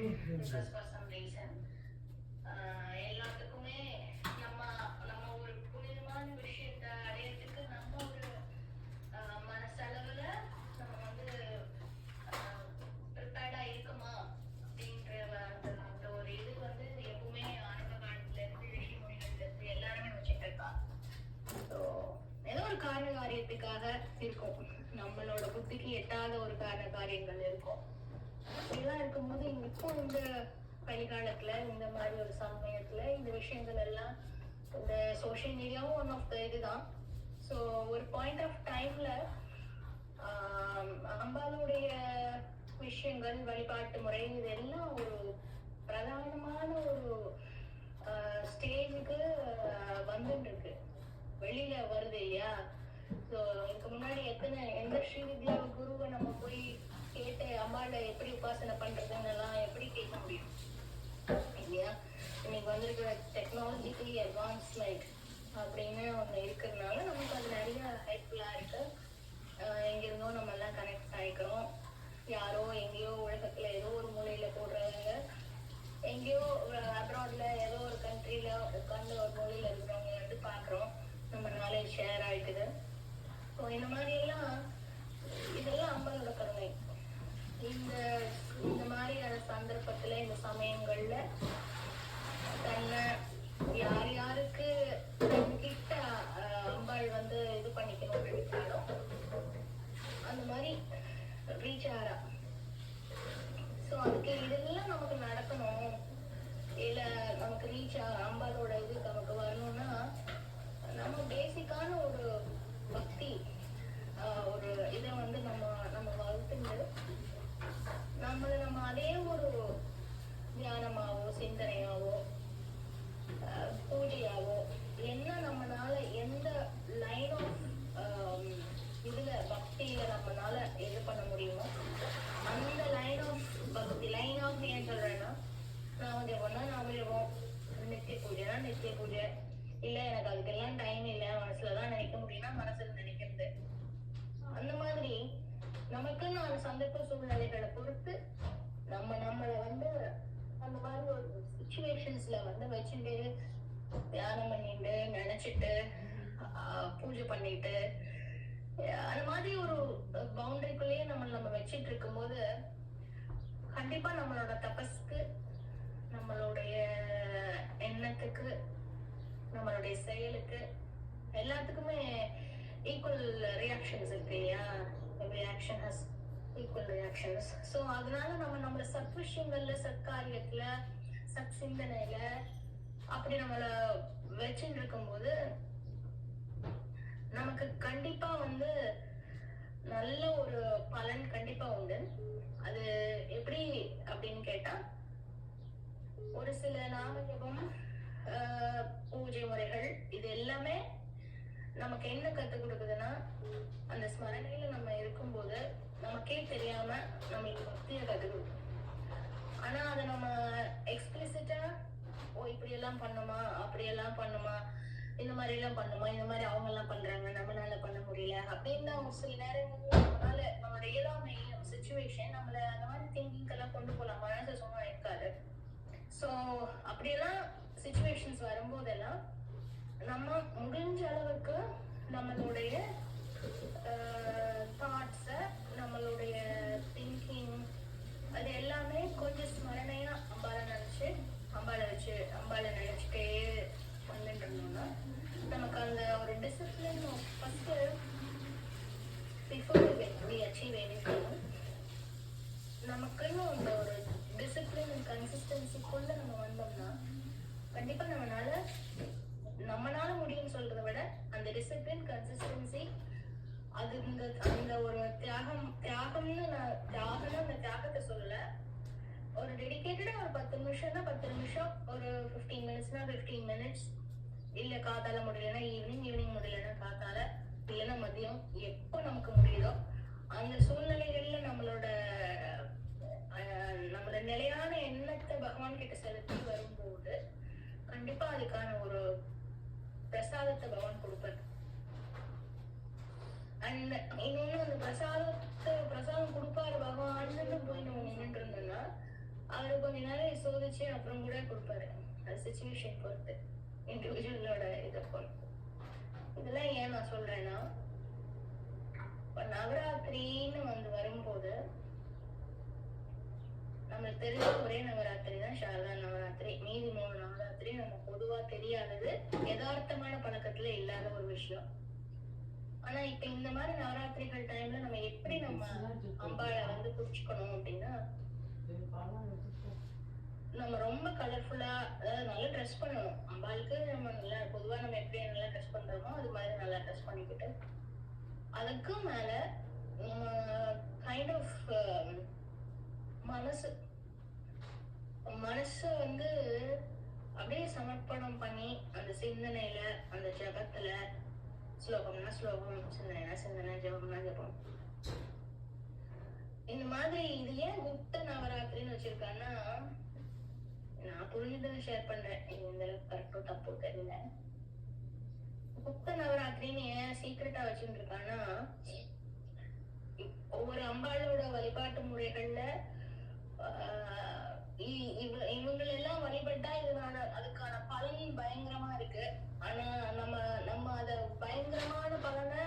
because for some reason எல்லாத்துக்குமே நம்ம நம்ம ஒரு புனிதமான விஷயத்தை அடையிறதுக்கு நம்ம ஒரு மனசளவுல நம்ம வந்து ப்ரிப்பேர்டா இருக்குமா அப்படின்ற அந்த ஒரு இது வந்து எப்பவுமே ஆரம்ப காலத்துல இருந்து ரிஷி முனிகள்ல இருந்து எல்லாருமே வச்சுட்டு இருக்காங்க. ஸோ ஏதோ ஒரு காரண காரியத்துக்காக இருக்கும், நம்மளோட புத்திக்கு எட்டாத ஒரு காரண காரியங்கள் இருக்கும். அப்படிலாம் இருக்கும்போது இப்போ இந்த பனிக்காலத்துல இந்த மாதிரி ஒரு சமயத்துல இந்த விஷயங்கள் எல்லாம் இந்த சோஷியல் மீடியாவும் ஒன் ஆஃப் த இதுதான். ஸோ ஒரு பாயிண்ட் ஆஃப் டைம்ல அம்பாளுடைய விஷயங்கள், வழிபாட்டு முறை இதெல்லாம் ஒரு பிரதானமான ஒரு ஸ்டேஜுக்கு வந்துட்டு இருக்கு, வெளியில வருது இல்லையா. ஸோ இதுக்கு முன்னாடி எந்த ஸ்ரீவித்யா குருவை நம்ம போய் கேட்டு அம்பாளை எப்படி உபாசனை பண்றதுன்னு எல்லாம் எப்படி கேட்க முடியும் இல்லையா. இன்னைக்கு வந்திருக்கிற டெக்னாலஜிக்கலி அட்வான்ஸ்மெண்ட் அப்படின்னு ஒன்று இருக்கிறதுனால நமக்கு அது நிறைய ஹெல்ப்ஃபுல்லா இருக்கு. எங்கிருந்தோ நம்ம எல்லாம் கனெக்ட் ஆகிக்கிறோம். யாரோ எங்கேயோ உலகத்துல ஏதோ ஒரு மூலையில போடுறவங்க, எங்கேயோ அப்ராட்ல ஏதோ ஒரு கண்ட்ரில உட்காந்து ஒரு மூலையில இருக்கிறவங்க வந்து பாக்குறோம், நம்ம நாலேஜ் ஷேர் ஆயிக்குது. ஸோ இந்த மாதிரி எல்லாம் இதெல்லாம் அம்பாளோட கருணை. இந்த மாதிரியான சந்தர்ப்பத்துல இந்த சமயங்கள்ல தன்னை யார் யாருக்கு கிட்ட அம்பாள் வந்து இது பண்ணிக்கணும்னு நினைச்சாலும் அந்த மாதிரி ரீச் ஆறா. ஸோ அதுக்கு இதெல்லாம் நமக்கு நடக்கணும், இல்ல நமக்கு ரீச் அம்பாளோட இது நமக்கு வரணும்னா நம்ம பேசிக்கான ஒரு பக்தி ஒரு இதை வந்து நம்ம வளர்த்துட்டு நம்ம அதே ஒரு தியானமாவோ சிந்தனையாவோ பூஜையாவோ என்ன நம்மளால எந்த லைன் ஆஃப் இதுல பக்தியில நம்மளால இது பண்ண முடியுமோ அந்த லைன் ஆஃப் பக்தி, லைன் ஆஃப் ஏன் சொல்றேன்னா நாம ஜபம்னா நாம ஜபம், நித்திய பூஜைனா நித்திய பூஜை, இல்ல எனக்கு அதுக்கெல்லாம் டைம் இல்லை மனசுலதான் நினைக்க முடியும்னா மனசுல நினைக்கிறது. அந்த மாதிரி நமக்குன்னு ஒரு சந்தர்ப்ப சூழ்நிலைகளை பொறுத்து நம்மளை வந்து அந்த மாதிரி ஒரு சிச்சுவேஷன்ஸ்ல வந்து வச்சுட்டு தியானம் பண்ணிட்டு நினைச்சிட்டு பூஜை பண்ணிட்டு அந்த மாதிரி ஒரு பவுண்டரிக்குள்ளேயே நம்ம வச்சிட்டு இருக்கும் போது கண்டிப்பா நம்மளோட தபஸ்க்கு, நம்மளுடைய எண்ணத்துக்கு, நம்மளுடைய செயலுக்கு எல்லாத்துக்குமே ஈக்குவல் ரியாக்ஷன்ஸ் இருக்கு இல்லையா. Every action has equal reactions. So அதனால நம்மள சத் விஷயங்கள்ல, சத்காரியத்துல, சத் சிந்தனையில அப்படி நம்மள வச்சுட்டு இருக்கும்போது நமக்கு கண்டிப்பா வந்து நல்ல ஒரு பலன் கண்டிப்பா உண்டு. அது எப்படி அப்படின்னு கேட்டா, ஒரு சில நாம ஜபம், பூஜை முறைகள் இது எல்லாமே நமக்கு என்ன கற்றுக் கொடுக்குதுன்னா, அந்த ஸ்மரணையில நம்ம இருக்கும்போது நமக்கே தெரியாம நம்மளுக்கு பக்தியை கற்றுக் கொடுக்கும். ஆனா அதை நம்ம எக்ஸ்பிளிசிட்டா இப்படி எல்லாம் பண்ணுமா, அப்படியெல்லாம் பண்ணுமா, இந்த மாதிரி எல்லாம் பண்ணுமா, இந்த மாதிரி அவங்க எல்லாம் பண்றாங்க நம்மளால பண்ண முடியல அப்படின்னு ஒரு சில நேரங்கள்ல நம்மளால நம்மளோட இயலாமை, நம்ம சிச்சுவேஷன் நம்மள அந்த மாதிரி திங்கிங் எல்லாம் கொண்டு போகலாம், மனசு சும்மா இருக்காது. ஸோ அப்படியெல்லாம் சிச்சுவேஷன்ஸ் வரும்போதெல்லாம் நம்ம முடிஞ்ச அளவுக்கு நம்மளுடைய தாட்ஸை, நம்மளுடைய திங்கிங் அது எல்லாமே கொஞ்சம் ஸ்மரணையா அம்பாளை நினைச்சுட்டே வந்துட்டு இருந்தோம்னா நமக்கு அந்த ஒரு discipline first before we achieve anything, நமக்குன்னு அந்த ஒரு டிசிப்ளின் அண்ட் கன்சிஸ்டன்சிக்குள்ள நம்ம வந்தோம்னா கண்டிப்பா நம்மளால முடியும்னு சொல்றதை விட அந்த டிசிப்ளின், கன்சிஸ்டன்சி, அது அந்த ஒரு தியாகம்னு அந்த தியாகத்தை சொல்லல, ஒரு டெடிகேட்டடா ஒரு 10 நிமிஷம்னா 10 நிமிஷம், ஒரு 15 மினிட்ஸ்னா 15 மினிட்ஸ், இல்ல காத்தால முடியலன்னா ஈவினிங் முடியலன்னா காத்தால, இல்லைன்னா மதியம், எப்போ நமக்கு முடியுதோ அந்த சூழ்நிலைகள்ல நம்மளோட நிலையான எண்ணத்தை பகவான் கிட்ட செலுத்தி வரும்போது கண்டிப்பா அதுக்கான ஒரு பிரசாதத்தை பகவான் கொடுப்பாரு. அண்ட் இன்னொன்னு அந்த பிரசாதம் கொடுப்பாரு பகவான்னு போய் நம்ம நின்றுட்டு இருந்தோம்னா அவரு கொஞ்ச யோசிச்சு அப்புறம் கூட கொடுப்பாரு. அது சிச்சுவேஷன் பொறுத்து, இண்டிவிஜுவலோட இதை பொறுத்து. இதெல்லாம் ஏன் நான் சொல்றேன்னா, இப்ப நவராத்திரின்னு வரும்போது நம்மளுக்கு தெரிஞ்ச ஒரே நவராத்திரி தான் சாரதா நவராத்திரி. மீதி 3 நவராத்திரி நம்ம பொதுவா தெரியாதது, யதார்த்தமான பழக்கத்துல இல்லாத ஒரு விஷயம். ஆனா இப்ப இந்த மாதிரி நவராத்திரிகள் டைம்ல நம்ம எப்படி நம்ம அம்பாளை புடிச்சுக்கணும் அப்படின்னா, நம்ம ரொம்ப கலர்ஃபுல்லா, அதாவது நல்லா ட்ரெஸ் பண்ணணும். அம்பாளுக்கு நம்ம நல்லா பொதுவா நம்ம எப்படி நல்லா ட்ரெஸ் பண்றோமோ அது மாதிரி நல்லா ட்ரெஸ் பண்ணிக்கிட்டு, அதுக்கும் மேல நம்ம கைண்ட் ஆஃப் மனசு அப்படியே சமர்ப்பணம் பண்ணி அந்த சிந்தனையில, அந்த ஜபத்துல, ஸ்லோகம்னா ஸ்லோகம், சிந்தனைனா சிந்தனை, ஜபம்னா ஜபம், இந்த மாதிரி. இது ஏன் குப்த நவராத்திரின்னு வச்சிருக்காங்கன்னா, நான் புரிஞ்சதை ஷேர் பண்றேன், இது இந்த அளவுக்கு கரெக்டோ தப்போ தெரியல. குப்த நவராத்திரின்னு ஏன் சீக்கிரட்டா வச்சுட்டு இருக்கான்னா, ஒவ்வொரு அம்பாளோட வழிபாட்டு முறைகள்ல இவங்களெல்லாம் வழிபட்டா அதுக்கான பலன் பயங்கரமா இருக்கு. ஆனா நம்ம அத பயங்கரமான பலனை,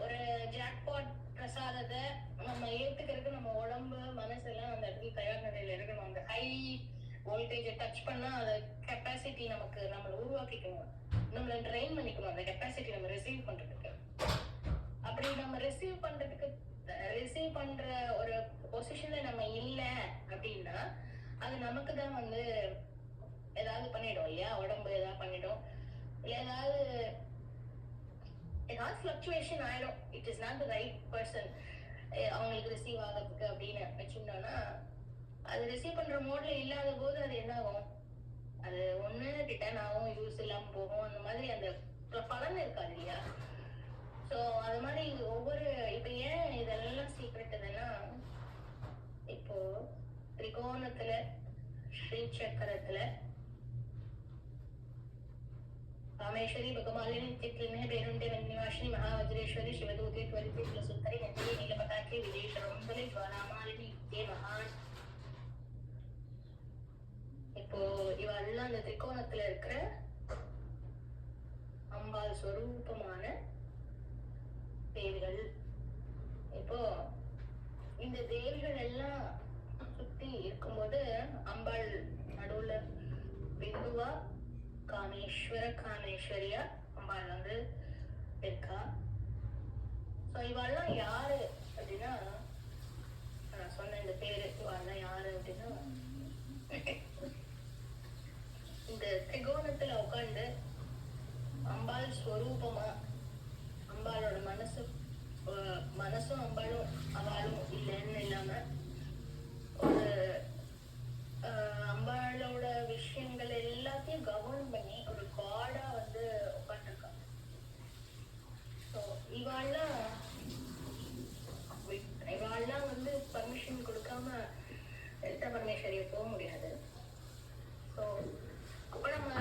ஒரு ஜாக்பாட் பிரசாதத்தை நம்ம ஏத்துக்கிறதுக்கு நம்ம உடம்பு மனசெல்லாம் அந்த இடத்துல தயார் நிலையில இருக்கணும். அந்த ஹை வோல்டேஜை டச் பண்ணா அந்த கெப்பாசிட்டி நம்மளை உருவாக்கிக்கணும், நம்மளை ட்ரெயின் பண்ணிக்கணும், அந்த கெப்பாசிட்டி நம்ம ரிசீவ் பண்றதுக்கு. அப்படி நம்ம ரிசீவ் பண்ற ஒரு பொசிஷன்ல நம்ம இல்ல அப்படின்னா, அது நமக்கு தான் ஏதாவது பண்ணிடும் இல்லையா, உடம்பு ஏதாவது பண்ணிடும், ஏதாவது ஃபிளக்சுவேஷன் ஆயிடும். It is not the right person அவங்களுக்கு ரிசீவ் ஆகிறதுக்கு அப்படின்னு வச்சுட்டோம்னா, அது ரிசீவ் பண்ற மோட்ல இல்லாத போது அது என்ன ஆகும், அது ஒண்ணு ரிட்டர்ன் ஆகும், யூஸ் இல்லாம போகும், அந்த மாதிரி அந்த பலன் இருக்காது இல்லையா. ஸோ அது மாதிரி இப்ப ஏன் இதெல்லாம் சீக்ரெட் இதுன்னா, இப்போ திரிகோணத்துல, ஸ்ரீ சக்கரத்துல कामेश्वरी भगमालिनी चित्रिणे बेरुंडे वन्यवासिनी महावज्रेश्वरी शिवदूते त्वरिते कुलसुंदरी नंदिनी नीलपताके विजयशरंबले ज्वालामालिनी ये महान. இப்போ இவெல்லாம் அந்த திரிகோணத்துல இருக்கிற அம்பாள் ஸ்வரூபமான தேவிகள். இப்போ இந்த தேவிகள் எல்லாம் சுத்தி இருக்கும்போது அம்பாள் நடுவுல பிந்துவா காமேஸ்வரியா அம்பாள் இருக்கா. ஸோ இவெல்லாம் யாரு அப்படின்னா, நான் சொன்ன இந்த பேரு, இவெல்லாம் யாரு அப்படின்னா, இந்த திரிகோணத்துல உட்காந்து அம்பாள் ஸ்வரூபமா, அம்பாளோட மனசும் அம்பாளும் அவளும் இல்லைன்னு இல்லாம, ஒரு அம்பாளோட விஷயங்கள் எல்லாத்தையும் கவர்ன் பண்ணி ஒரு காடா உட்காந்துருக்காங்க. ஸோ இவாள்லாம் பர்மிஷன் கொடுக்காம லலிதா பரமேஸ்வரியை போக முடியாது. ஸோ அப்ப நம்ம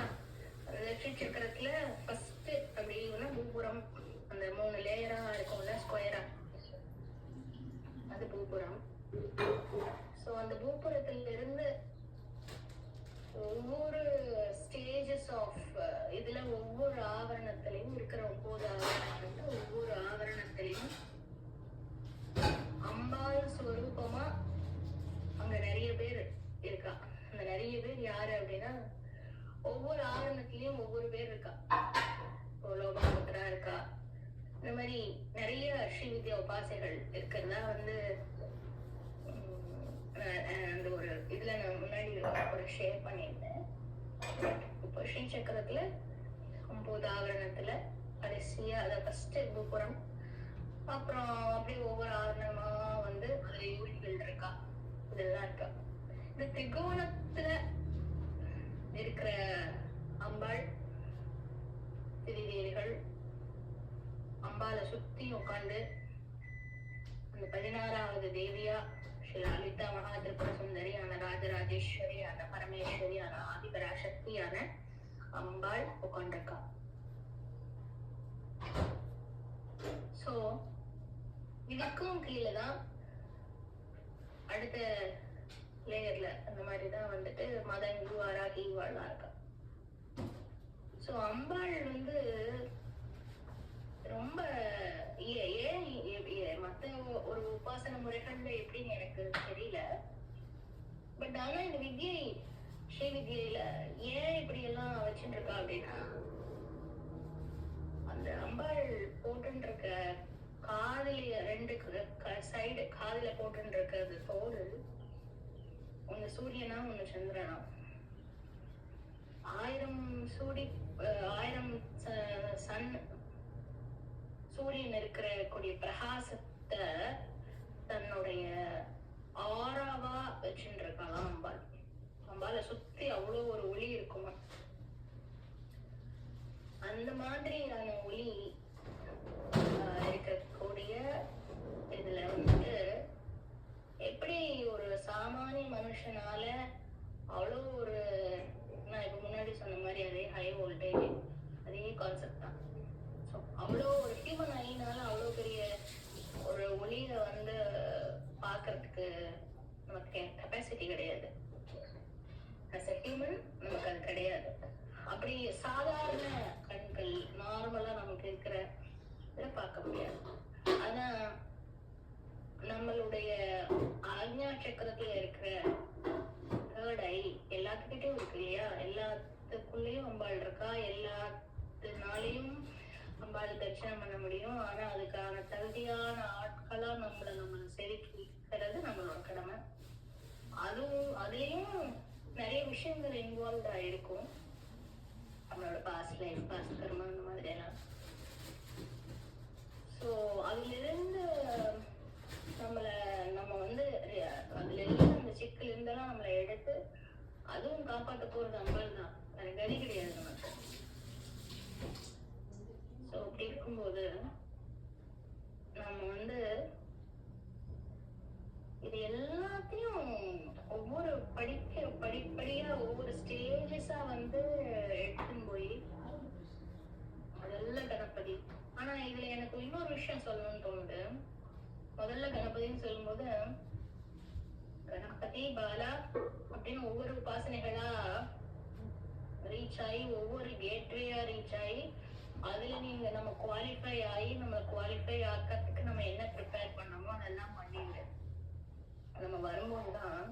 லட்சுமி சக்கரத்துல ஃபர்ஸ்ட் அப்படின்னா பூபுரம், அந்த 3 லேயரா இருக்கும்ல, ஸ்கொயரா, அது பூபுரம். ஸோ அந்த பூபுரத்துல இருந்து ஒவ்வொரு ஸ்டேஜஸ் ஆஃப் இதுல ஒவ்வொரு ஆவரணத்திலையும் இருக்கிற 9 ஆவரணத்துல ஒவ்வொரு ஆவரணத்திலையும் அம்பாள் ஸ்வரூபமா அங்க நிறைய பேர் இருக்கா. அந்த நிறைய பேர் யாரு அப்படின்னா, ஒவ்வொரு ஆவரணத்திலயும் ஒவ்வொரு பேர் இருக்கா. லோகமுத்ரா இருக்கா, இந்த மாதிரி நிறைய ஸ்ரீவித்யா உபாசைகள் இருக்கிறதா அந்த ஒரு இதுல நான் முன்னாடி ஒரு ஷேர் பண்ணியிருந்தேன். இப்போ ஸ்ரீ சக்கரத்துல 9 ஆவரணத்துல கடைசியா அத ஃபர்ஸ்ட் பூபுரம், அப்புறம் அப்படியே ஒவ்வொரு ஆவரணமா அதுல யூனிகள் இருக்கா, இதெல்லாம் இருக்கா. இந்த திரிகோணத்துல இருக்கிற அம்பாள் திரிதேவிகள் அம்பாளை சுத்தி உட்காந்து அந்த 16வது தேவியா ஸ்ரீ லலிதா மகாதிரிபுர சுந்தரியான ராஜராஜேஸ்வரியான பரமேஸ்வரியான ஆதிபராசக்தியான அம்பாள் உட்காந்துருக்கா. சோ இதுக்கும் கீழேதான் அடுத்த லேயர்ல அந்த மாதிரிதான் வந்துட்டு மதங்கு வாராகி இவாள்லாம் இருக்கா. சோ அம்பாள் வந்து ரொம்ப ஏன் மத்த ஒரு உபாசன முறைகள்ல எப்படின்னு எனக்கு தெரியல. பட் ஆனா இந்த வித்யை ஸ்ரீ வித்யில ஏன் இப்படி எல்லாம் வச்சுட்டு இருக்கா அப்படின்னா, அந்த அம்பாள் போட்டு இருக்க காதலிய 2 சைடு காதல போட்டு இருக்கிறது தோடு, ஒண்ணு சூரியனா ஒண்ணு சந்திரனா. 1000 சன் சூரியன் இருக்கிற கூடிய பிரகாசத்தை தன்னுடைய ஆறாவா வச்சுட்டு இருக்காளாம் அம்பாள். அம்பாளை சுத்தி அவ்வளோ ஒரு ஒளி இருக்குமா. அந்த மாதிரியான ஒளி இருக்கக்கூடிய இதுல வந்துட்டு எப்படி ஒரு சாமானிய மனுஷனால அவ்வளோ ஒரு, நான் இப்ப முன்னாடி சொன்ன மாதிரி அதே ஹை வோல்டேஜ் அதே கான்செப்ட் தான். ஸோ அவ்வளோ ஒரு ஹியூமன் ஐனால அவ்வளோ பெரிய ஒரு ஒளியை வந்து பார்க்கறதுக்கு நமக்கு கெப்பாசிட்டி கிடையாது. அஸ் அ ஹியூமன் நமக்கு அது கிடையாது. அப்படி சாதாரண கண்கள் நார்மலா நமக்கு இருக்கிற இதை பார்க்க முடியாது. ஆனா நம்மளுடைய ஆக்ஞா சக்கரத்துல இருக்கிற தேர்ட் ஐ எல்லாத்துக்கிட்டையும் இருக்கு இல்லையா, எல்லாத்துக்குள்ளேயும் அம்பாள் இருக்கா, எல்லாத்தினாலையும் அம்பாள் தரிசனம் பண்ண முடியும். ஆனா அதுக்கான தகுதியான ஆட்களா நம்மளை செதுக்கிறது நம்மளோட கடமை. அதுலயும் நிறைய விஷயங்கள் இன்வால்வ் ஆயிருக்கும், நம்மளோட பாஸ்ட் லைஃப், பாஸ்ட் கர்மா, அந்த மாதிரி எல்லாம். ஸோ அதுல இருந்து நம்ம வந்து அதுல இருந்து அந்த சிக்கல் இருந்தெல்லாம் நம்மளை எடுத்து அதுவும் காப்பாற்ற போறது அம்பாள் தான், வேற கதி கிடையாது நமக்கு. ஸோ அப்படி இருக்கும்போது நம்ம வந்து இது எல்லாத்தையும் ஒவ்வொரு படிப்படியா ஒவ்வொரு ஸ்டேஜஸா வந்து எடுத்துன்னு போய் முதல்ல கணபதி. ஆனா இதுல எனக்கு இன்னொரு விஷயம் சொல்லணும்னு தோணுது. முதல்ல கணபதினு சொல்லும்போது கணபதி பாலா அப்படின்னு ஒவ்வொரு உபாசனைகளா ரீச் ஆகி, ஒவ்வொரு கேட்வேயா ரீச் ஆகி, அதுல நீங்க நம்ம குவாலிஃபை ஆகி, நம்ம குவாலிஃபை ஆக்கிறதுக்கு நம்ம என்ன ப்ரிப்பேர் பண்ணோமோ அதெல்லாம் பண்ணிட்டு நம்ம வரும்போதுதான்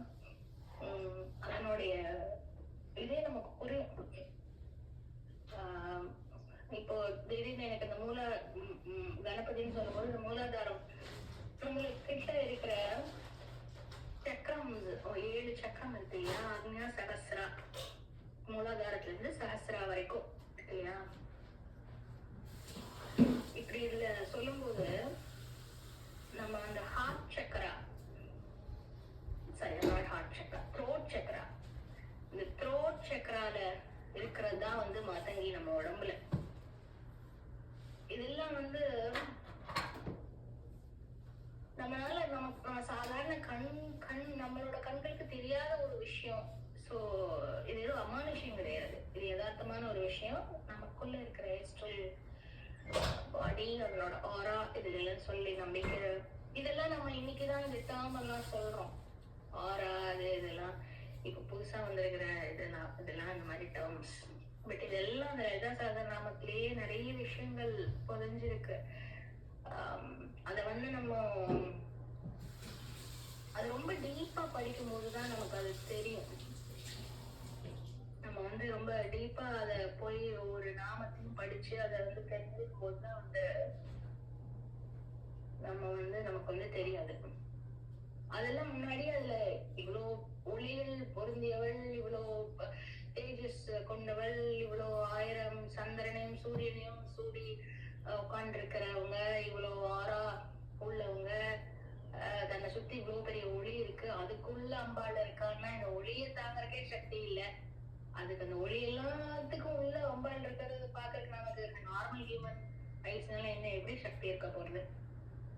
அதனுடைய இதே நமக்கு புரியும். இப்போ திடீர்னு எனக்கு இந்த கணபதினு சொல்லும்போது இந்த மூலாதாரம் உங்களுக்கு கிட்ட இருக்கிற சக்கரம், 7 சக்கரம் இருக்கு இல்லையா, அக்னியா சகஸ்ரா, மூலாதாரத்துல இருந்து சகஸ்ரா வரைக்கும் இல்லையா. இப்படி இதுல சொல்லும்போது நம்ம அந்த ஹார்ட் சக்கரா, த்ரோட் சக்கரா, இந்த த்ரோட் சக்கரால இருக்கிறது தான் வந்து மதங்கி நம்ம உடம்புல. இதெல்லாம் வந்து நம்மளால நம்ம சாதாரண நம்மளோட கண்களுக்கு தெரியாத ஒரு விஷயம். ஸோ இது எதுவும் அமானுஷம் கிடையாது, இது யதார்த்தமான ஒரு விஷயம். நமக்குள்ள இருக்கிற எஸ்ட்ரல் பாடி, நம்மளோட ஆரா, இதெல்லாம் சொல்லி நம்பிக்கை, இதெல்லாம் நம்ம இன்னைக்குதான் இந்த டேர்ம் எல்லாம் சொல்றோம். ஆரா இதெல்லாம் இப்ப புதுசா வந்திருக்கிற இதெல்லாம் இந்த மாதிரி டேர்ம்ஸ். பட் இதெல்லாம் அந்த லலிதா சகஸ்ரநாமத்திலேயே நிறைய விஷயங்கள் புதைஞ்சிருக்கு. அத வந்து நம்ம அது ரொம்ப டீப்பா படிக்கும் போதுதான் நமக்கு அது தெரியும். நம்ம வந்து ரொம்ப டீப்பா அத போய் ஒரு நாமத்தையும் படிச்சு அதை வந்து தெரிஞ்சுக்கும் போதுதான் வந்து நமக்கு வந்து தெரியாது. அதெல்லாம் முன்னாடி அதுல இவ்வளோ ஒளியில் பொருந்தியவள், இவ்வளோ தேஜஸ் கொண்டவள், இவ்வளோ 1000 சந்திரனையும் சூரியனையும் சூடி உட்கார்ந்து இருக்கிறவங்க, இவ்வளோ ஆறா உள்ளவங்க, தன்னை சுத்தி இவ்வளவு பெரிய ஒளி இருக்கு, அதுக்குள்ள அம்பாள் இருக்கான்னா இந்த ஒளியை தாங்கறக்கே சக்தி இல்லை. அதுக்கு அந்த ஒளி எல்லாத்துக்கும் உள்ள அம்பாள் இருக்கிறது பாக்குறதுக்கு நமக்கு நார்மல் ஹியூமன் ஐஸ்னால என்ன எப்படி சக்தி இருக்க போறது,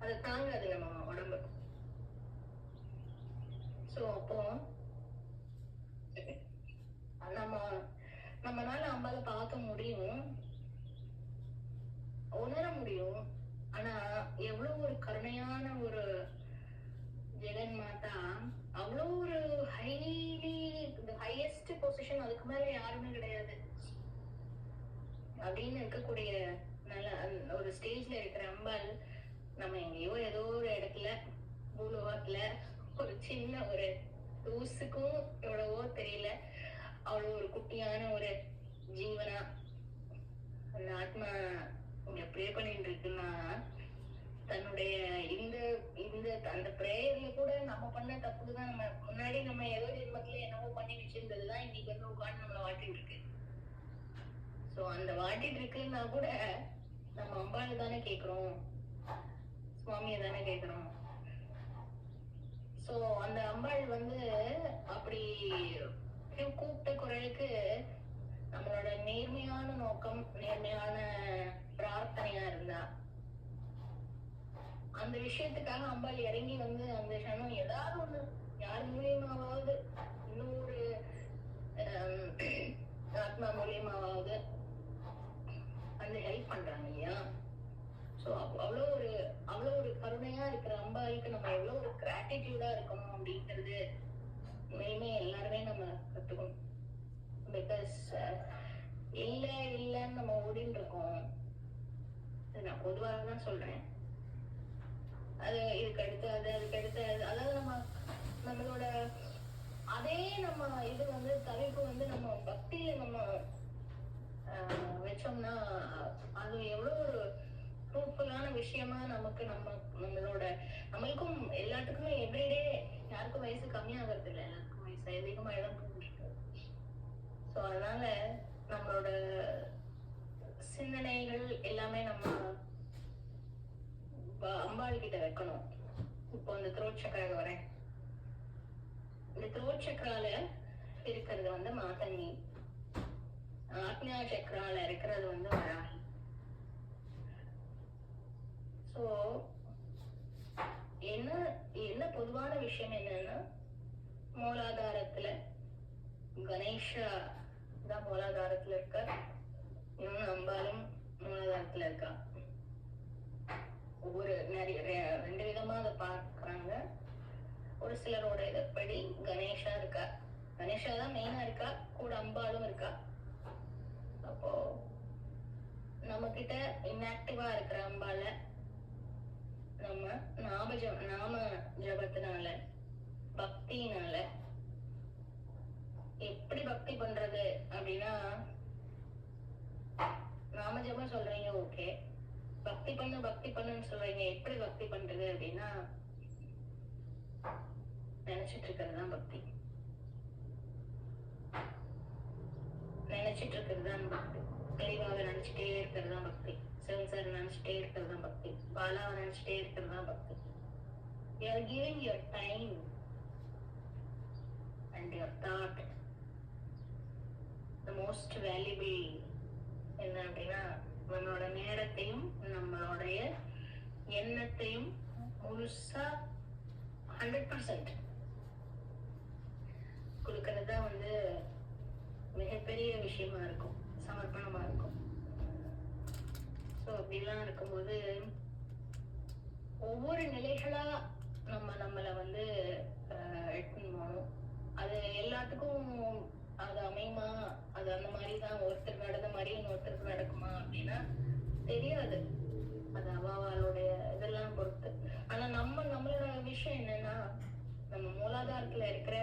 அதை தாங்காது நம்ம உடம்பு. சோ அப்போ நம்மளால அம்பால பார்க்க முடியும், உணர முடியும். ஆனா எவ்வளவு ஒரு கருணையான ஒரு ஜெகன் மாதா, அவ்வளவு ஒரு ஹை அப்படின்னு இருக்கக்கூடிய ஒரு ஸ்டேஜ்ல இருக்கிற அம்பாள் நம்ம எங்கேயோ ஏதோ ஒரு இடத்துல பூலோகத்துல ஒரு சின்ன ஒரு தூசுக்கும் எவ்வளவோ தெரியல அவ்வளவு ஒரு குட்டியான ஒரு ஜீவனா அந்த ஆத்மா இங்க ப்ரே பண்ணிட்டு இருக்குன்னா தன்னுடைய இந்த இந்த அந்த பிரேயர்ல கூட நம்ம பண்ண தப்புதான். நம்ம முன்னாடி நம்ம ஏதோ ஜென்மத்துல என்னவோ பண்ணி வச்சிருந்ததுதான் இன்னைக்கு வந்து உட்காந்து நம்மள வாட்டிட்டு இருக்கு. சோ அந்த வாட்டிட்டு இருக்குன்னா கூட நம்ம அம்பாள் தானே கேக்குறோம், சுவாமிய தானே கேக்குறோம். சோ அந்த அம்பாள் வந்து அப்படி கூப்பிட்ட குரலுக்கு நம்மளோட நேர்மையான நோக்கம், நேர்மையான பிரார்த்தனையா இருந்தா அந்த விஷயத்துக்காக அம்பாள் இறங்கி வந்து அந்த க்ஷணம் ஏதாவது ஒண்ணு யார் மூலியமாவது இன்னொரு ஆத்மா மூலியமாவது அந்த ஹெல்ப் பண்றாங்க இல்லையா. சோ அவ்வளவு ஒரு கருணையா இருக்கிற அம்பாளுக்கு நம்ம எவ்வளவு ஒரு கிராட்டிடியூடா இருக்கணும் அப்படிங்கிறது உண்மையுமே எல்லாருமே நம்ம கத்துக்கணும். பிகாஸ் இல்லன்னு நம்ம ஓடின்னு இருக்கோம். நான் பொதுவாக தான் சொல்றேன். அது இதுக்கு அடுத்து அதுக்கு அடுத்து அதாவது நம்மளோட அதே நம்ம இது வந்து தவிர்ப்பு வந்து நம்ம பக்தியில நம்ம வச்சோம்னா அது எவ்வளவு ஒரு ஃப்ரூட்ஃபுல்லான விஷயமா நமக்கு நம்மளுக்கும் எல்லாத்துக்குமே எவ்ரிடே யாருக்கும் வயசு கம்மியாகிறது இல்லை, எல்லாருக்கும் வயசு அதிகமாக தான் போயிட்டு. ஸோ அதனால நம்மளோட சிந்தனைகள் எல்லாமே நம்ம அம்பாள் கிட்ட வைக்கணும். இப்போ இந்த த்ரோட் சக்கராக வரேன். இந்த த்ரோட் சக்கரால இருக்கிறது வந்து மாதங்கி, ஆக்ஞா சக்கரால இருக்கிறது வந்து வராகி. சோ என்ன பொதுவான விஷயம் என்னன்னா, மூலாதாரத்துல கணேஷா தான் மூலாதாரத்துல இருக்க, இன்னொன்னு அம்பாலும் மூலாதாரத்துல இருக்கா. ஒவ்வொரு ரெண்டு விதமா அதை பார்க்கறாங்க. ஒரு சிலரோட இதப்படி கணேஷா இருக்கா, கணேஷா தான் மெயினா இருக்கா, கூட அம்பாலும் இருக்கா. அப்போ நம்ம கிட்ட இன்ஆக்டிவா இருக்கிற அம்பால நம்ம நாம ஜபத்தினால பக்தினால எப்படி பக்தி பண்றது அப்படின்னா, நாம ஜபம் சொல்றீங்க ஓகே, பக்தி பண்ணுன்னு சொல்றீங்க. எப்படி பக்தி பண்றது அப்படின்னா, நினைச்சிட்டு இருக்கிறது தான் பக்தி. நினைச்சிட்டு இருக்கிறது தான் பக்தி. தெளிவாக நினைச்சிட்டே இருக்கிறது தான் பக்தி. சிவன் சார் நினைச்சிட்டே இருக்கிறது தான் பக்தி. பாலாவை நினைச்சிட்டே இருக்கிறது தான் பக்தி. You are giving your time and your thought the most valuable. என்ன அப்படின்னா, நம்மளோட நேரத்தையும் நம்மளுடைய எண்ணத்தையும் முழுசா 100% கொடுக்கறதா வந்து மிகப்பெரிய விஷயமா இருக்கும், சமர்ப்பணமா இருக்கும். ஸோ அப்படிலாம் இருக்கும்போது ஒவ்வொரு நிலைகளா நம்மளை வந்து எடுத்துன்னு போகணும். அது எல்லாத்துக்கும் அது அமையுமா, அது அந்த மாதிரிதான் ஒருத்தர் நடந்த மாதிரி இன்னொருத்தருக்கு நடக்குமா அப்படின்னா தெரியாது. அது அவளுடைய இதெல்லாம் பொறுத்து. ஆனா நம்மளோட விஷயம் என்னன்னா, நம்ம மூலாதாரத்துல இருக்கிற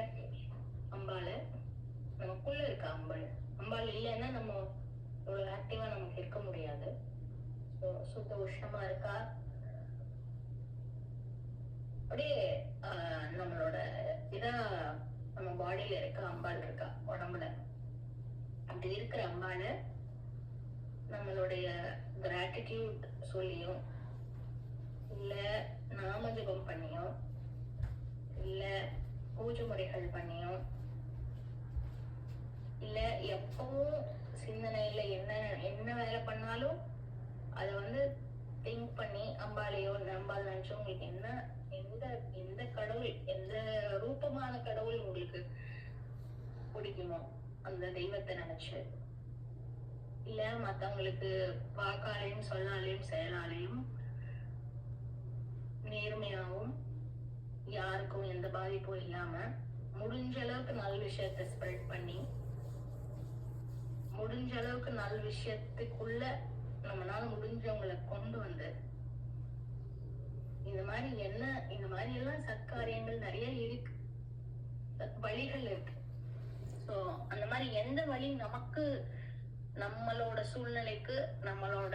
அம்பாள், நமக்குள்ள இருக்க அம்பாள் இல்லைன்னா நம்ம இவ்வளவு ஆக்டிவா நமக்கு இருக்க முடியாது. சுத்த உஷ்ணமா இருக்கா, அப்படியே நம்மளோட இதான் நம்ம பாடியில இருக்க அம்பாள் இருக்கா, உடம்புல. அப்படி இருக்கிற அம்பாள நம்மளுடைய கிராட்டிடியூட் சொல்லியும் இல்ல நாம ஜபம் பண்ணியும் இல்ல பூஜை முறைகள் பண்ணியும் இல்ல எப்பவும் சிந்தனையில என்ன வேலை பண்ணாலும் அதை வந்து திங்க் பண்ணி அம்பாளையோ அம்பாள் நினைச்சோ உங்களுக்கு எந்த கடவுள், எந்த ரூபமான கடவுள் உங்களுக்கு பிடிக்குமோ அந்த தெய்வத்தை நினைச்சு, இல்ல மத்தவங்களுக்கு வாக்காலையும் சொல்லாலையும் செயலாலையும் நேர்மையாவும் யாருக்கும் எந்த பாதிப்பும் இல்லாம முடிஞ்ச அளவுக்கு நல்ல விஷயத்த ஸ்ப்ரெட் பண்ணி முடிஞ்ச அளவுக்கு நல்ல விஷயத்துக்குள்ள நம்மளால முடிஞ்சவங்களை கொண்டு வந்து இந்த மாதிரி எல்லாம் சத்காரியங்கள் நிறைய இருக்கு, வழிகள் இருக்கு. சோ அந்த மாதிரி எந்த வழி நமக்கு, நம்மளோட சூழ்நிலைக்கு, நம்மளோட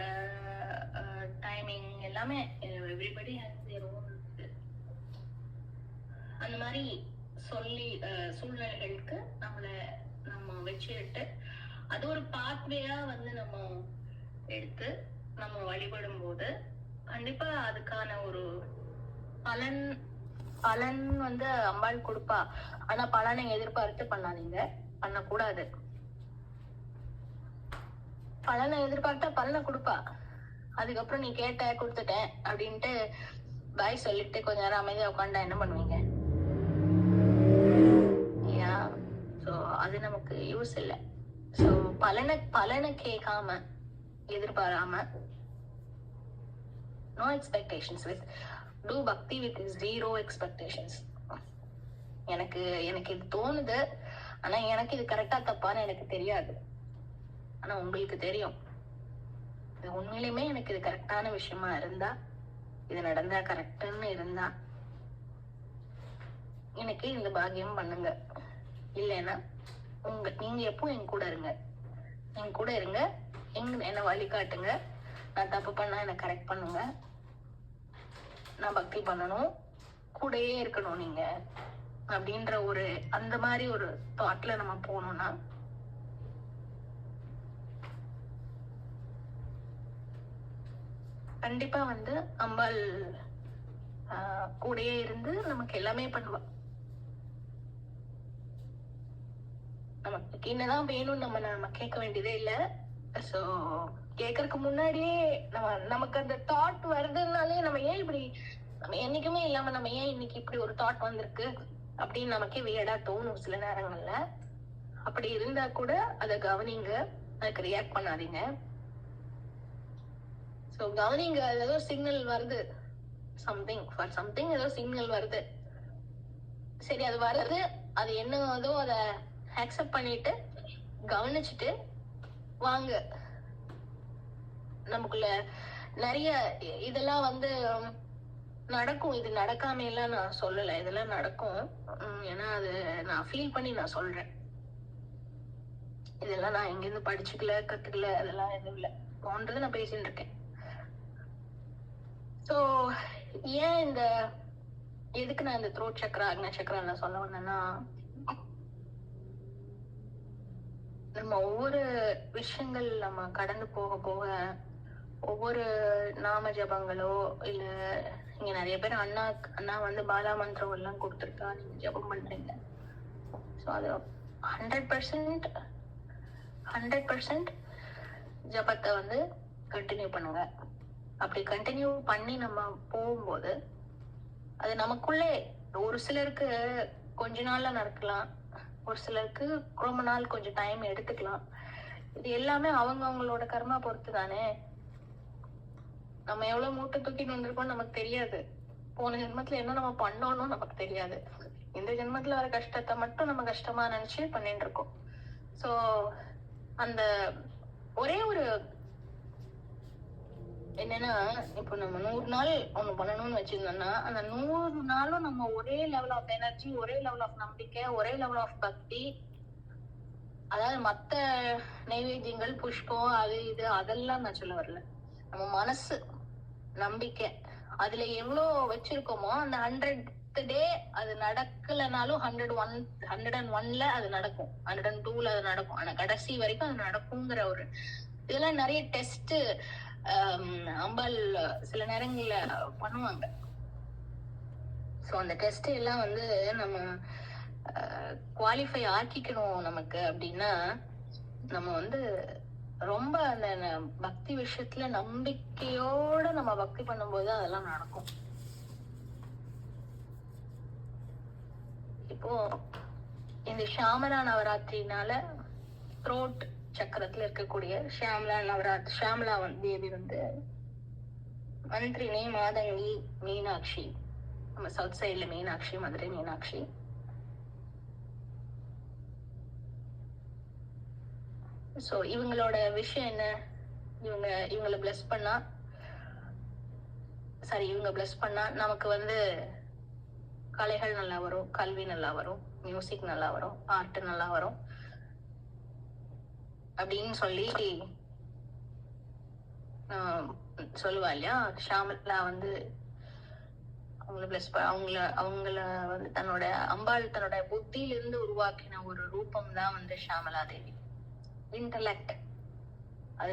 டைமிங் எல்லாமே எவ்ரிபடி ஹேஸ் தேர் ஓன். அந்த மாதிரி சொல்லி சூழ்நிலைகளுக்கு நம்ம வச்சுக்கிட்டு அது ஒரு பாத்வேயா வந்து நம்ம எடுத்து நம்ம வழிபடும் போது கண்டிப்பா அதுக்கான ஒரு பலன் வந்து அம்பாள் கொடுப்பா. ஆனா பலனை எதிர்பார்த்து பண்ணாதீங்க, பண்ணக்கூடாது. பலனை எதிர்பார்த்தா பலனை கொடுப்பா. அதுக்கப்புறம் நீ கேட்ட கொடுத்துட்டேன் அப்படின்ட்டு பாய் சொல்லிட்டு கொஞ்ச நேரம் அமைதியா உட்காண்டா என்ன பண்ணுவீங்க? சோ அது நமக்கு யூஸ் இல்லை. சோ பலனை கேட்காம எதிர்பாராம, no expectations, with do bhakti with zero expectations. எனக்கு இது தோணுது, ஆனா எனக்கு இது கரெக்டா தப்பான்னு எனக்கு தெரியாது. ஆனா உங்களுக்கு தெரியும். இது உண்மையிலுமே எனக்கு இது கரெக்டான விஷயமா இருந்தா, இது நடந்தா கரெக்ட்னு இருந்தா எனக்கு இந்த பாக்கியம் பண்ணுங்க. இல்லைன்னா நீங்க எப்போ என் கூட இருங்க, என்ன வழிகாட்டுங்க. நான் தப்பு பண்ணா என்ன கரெக்ட் பண்ணுங்க. நான் பக்தி பண்ணணும், கூடயே இருக்கணும் நீங்க அப்படின்ற ஒரு அந்த மாதிரி ஒரு தாட்ல நம்ம போனோம்னா கண்டிப்பா வந்து அம்பாள் கூடயே இருந்து நமக்கு எல்லாமே பண்ணுவா. நமக்கு என்னதான் வேணும்னு நம்ம கேட்க வேண்டியதே இல்லை. சோ கேட்கறதுக்கு முன்னாடியே நமக்கு அந்த தாட் வருதுனாலே நம்ம என்னைக்குமே இல்லாம நம்ம ஏன் இன்னைக்கு இப்படி ஒரு தாட் வந்திருக்கு அப்படின்னு நமக்கே வியடா தோணும் சில நேரங்கள்ல. அப்படி இருந்தா கூட அதை கவனிங்க, அதுக்கு ரியாக்ட் பண்ணாதீங்க. சோ கவனிங்க, ஏதோ சிக்னல் வருது, சம்திங் ஏதோ சிக்னல் வருது. சரி, அது வருது, அது என்னதோ அதை அக்செப்ட் பண்ணிட்டு கவனிச்சுட்டு வாங்க. நமக்குள்ள நிறைய இதெல்லாம் வந்து நடக்கும். இது நடக்காம எல்லாம் நான் சொல்லல, இதெல்லாம் நடக்கும். ஏன்னா அது நான் ஃபீல் பண்ணி நான் சொல்றேன். இதெல்லாம் நான் எங்கிருந்து படிச்சுக்கல, கத்துக்கல, அதெல்லாம் எதுவும் இல்லை, போன்றது நான் பேசிட்டு இருக்கேன். சோ ஏன் எதுக்கு நான் இந்த த்ரோட் சக்கரா, அக்ன சக்கரா நான் சொல்ல வந்தேன்னா, நம்ம ஒவ்வொரு விஷயங்கள் நம்ம கடந்து போக போக ஒவ்வொரு நாம ஜபங்களோ இல்ல, இங்க நிறைய பேர் அண்ணா வந்து பாலா மந்திரம் எல்லாம் கொடுத்துருக்கா, நீங்க ஜபம் பண்றீங்க. ஸோ அது 100% ஜபத்தை வந்து கண்டினியூ பண்ணுங்க. அப்படி கண்டினியூ பண்ணி நம்ம போகும்போது அது நமக்குள்ளே, ஒரு சிலருக்கு கொஞ்ச நாள்ல நடக்கலாம், ஒரு சிலருக்கு ரொம்ப நாள் கொஞ்சம் டைம் எடுத்துக்கலாம். இது எல்லாமே அவங்களோட கர்மா பொறுத்து தானே. நம்ம எவ்வளவு மூட்டை தூக்கிட்டு வந்திருக்கோம்னு நமக்கு தெரியாது. போன ஜென்மத்துல என்ன நம்ம பண்ணோம்னு நமக்கு தெரியாது. இந்த ஜென்மத்துல வர கஷ்டத்தை மட்டும் நம்ம கஷ்டமா நினைச்சு பண்ணிட்டு இருக்கோம். சோ அந்த ஒரே ஒரு என்னன்னா, இப்போ நம்ம 100 நாள் ஒண்ணு பண்ணணும்னு வச்சிருந்தோம்னா, அந்த 100 நாளும் நம்ம ஒரே லெவல் ஆஃப் எனர்ஜி, ஒரே லெவல் ஆஃப் நம்பிக்கை, ஒரே லெவல் ஆஃப் பக்தி, அதாவது மத்த நைவேத்தியங்கள், புஷ்பம், அது இது அதெல்லாம் நான் சொல்ல வரல. நம்ம மனசு நம்பிக்கை அதுல எவ்வளவு வச்சிருக்கோமோ, அந்த 100th டே அது நடக்கலனாலும் 101ல அது நடக்கும், 102ல அது நடக்கும். ஆனா கடைசி வரைக்கும் அது நடக்குங்கிற ஒரு இதெல்லாம் நிறைய டெஸ்ட் அம்பாள் சில நேரங்கள்ல பண்ணுவாங்க. சோ அந்த டெஸ்ட் எல்லாம் வந்து நம்ம குவாலிஃபை ஆக்கிக்கணும் நமக்கு அப்படின்னா, நம்ம வந்து ரொம்ப அந்த பக்தி விஷயத்துல நம்பிக்கையோட நம்ம பக்தி பண்ணும்போது அதெல்லாம் நடக்கும். இப்போ இந்த ஷாமலா நவராத்திரினால த்ரோட் சக்கரத்துல இருக்கக்கூடிய ஷாமலா தேவி வந்து மந்திரினி, மாதங்கி, மீனாட்சி, நம்ம சவுத் சைட்ல மீனாட்சி, மதுரை மீனாட்சி. ஸோ இவங்களோட விஷயம் என்ன, இவங்களை பிளஸ் பண்ணா இவங்க பிளஸ் பண்ணா நமக்கு வந்து கலைகள் நல்லா வரும், கல்வி நல்லா வரும், மியூசிக் நல்லா வரும், ஆர்ட் நல்லா வரும் அப்படின்னு சொல்லி சொல்லுவா இல்லையா. ஷாமலா வந்து அவங்கள வந்து தன்னோட அம்பாள் தன்னோட புத்தியிலிருந்து உருவாக்கின ஒரு ரூபம் தான் வந்து ஷாமலா தேவி. இன்டலெக்ட், அது